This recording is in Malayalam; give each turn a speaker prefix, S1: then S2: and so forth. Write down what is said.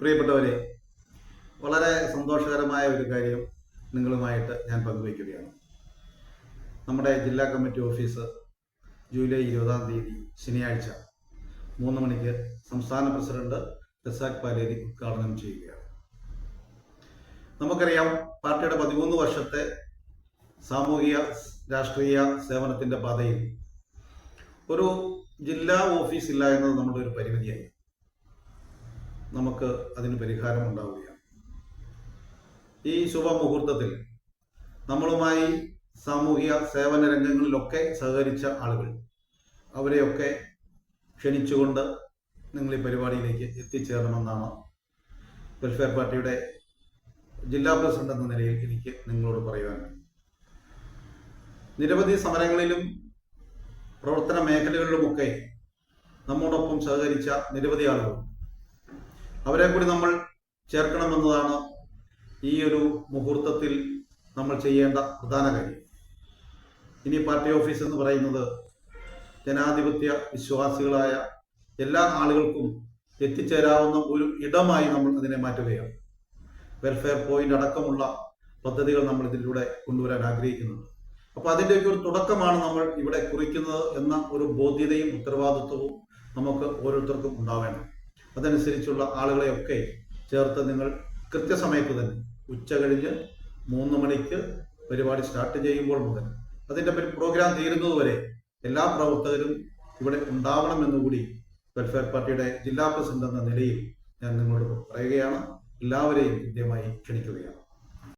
S1: പ്രിയപ്പെട്ടവരെ, വളരെ സന്തോഷകരമായ ഒരു കാര്യം നിങ്ങളുമായിട്ട് ഞാൻ പങ്കുവയ്ക്കുകയാണ്. നമ്മുടെ ജില്ലാ കമ്മിറ്റി ഓഫീസ് ജൂലൈ 20-ാം തീയതി ശനിയാഴ്ച 3 മണിക്ക് സംസ്ഥാന പ്രസിഡന്റ് റസാഖ് പാലേരി ഉദ്ഘാടനം ചെയ്യുകയാണ്. നമുക്കറിയാം, പാർട്ടിയുടെ 13 വർഷത്തെ സാമൂഹിക രാഷ്ട്രീയ സേവനത്തിന്റെ പാതയിൽ ഒരു ജില്ലാ ഓഫീസ് ഇല്ല എന്നത് നമ്മുടെ ഒരു പരിമിതിയായി. നമുക്ക് അതിന് പരിഹാരം ഉണ്ടാവുകയാണ്. ഈ ശുഭമുഹൂർത്തത്തിൽ നമ്മളുമായി സാമൂഹിക സേവന രംഗങ്ങളിലൊക്കെ സഹകരിച്ച ആളുകൾ, അവരെയൊക്കെ ക്ഷണിച്ചുകൊണ്ട് നിങ്ങൾ ഈ പരിപാടിയിലേക്ക് എത്തിച്ചേരണമെന്നാണ് വെൽഫെയർ പാർട്ടിയുടെ ജില്ലാ പ്രസിഡന്റ് എന്ന നിലയിൽ എനിക്ക് നിങ്ങളോട് പറയുവാനുണ്ട്. നിരവധി സമരങ്ങളിലും പ്രവർത്തന മേഖലകളിലുമൊക്കെ നമ്മോടൊപ്പം സഹകരിച്ച നിരവധി ആളുകൾ, അവരെ കൂടി നമ്മൾ ചേർക്കണമെന്നതാണ് ഈ ഒരു മുഹൂർത്തത്തിൽ നമ്മൾ ചെയ്യേണ്ട പ്രധാന കാര്യം. ഇനി പാർട്ടി ഓഫീസ് എന്ന് പറയുന്നത് ജനാധിപത്യ വിശ്വാസികളായ എല്ലാ ആളുകൾക്കും എത്തിച്ചേരാവുന്ന ഒരു ഇടമായി നമ്മൾ അതിനെ മാറ്റുകയാണ്. വെൽഫെയർ പോയിന്റ് അടക്കമുള്ള പദ്ധതികൾ നമ്മൾ ഇതിലൂടെ കൊണ്ടുവരാൻ ആഗ്രഹിക്കുന്നുണ്ട്. അപ്പോൾ അതിൻ്റെയൊക്കെ ഒരു തുടക്കമാണ് നമ്മൾ ഇവിടെ കുറിക്കുന്നത് എന്ന ഒരു ബോധ്യതയും ഉത്തരവാദിത്വവും നമുക്ക് ഓരോരുത്തർക്കും ഉണ്ടാവേണം. അതനുസരിച്ചുള്ള ആളുകളെയൊക്കെ ചേർത്ത് നിങ്ങൾ കൃത്യസമയത്ത് തന്നെ ഉച്ച കഴിഞ്ഞ് 3 മണിക്ക് പരിപാടി സ്റ്റാർട്ട് ചെയ്യുമ്പോൾ മുതൽ അതിൻ്റെ പ്രോഗ്രാം തീരുന്നതുവരെ എല്ലാ പ്രവർത്തകരും ഇവിടെ ഉണ്ടാവണമെന്നുകൂടി വെൽഫെയർ പാർട്ടിയുടെ ജില്ലാ പ്രസിഡന്റ് എന്ന നിലയിൽ ഞാൻ നിങ്ങളോട് പറയുകയാണ്. എല്ലാവരെയും കൃത്യമായി ക്ഷണിക്കുകയാണ്.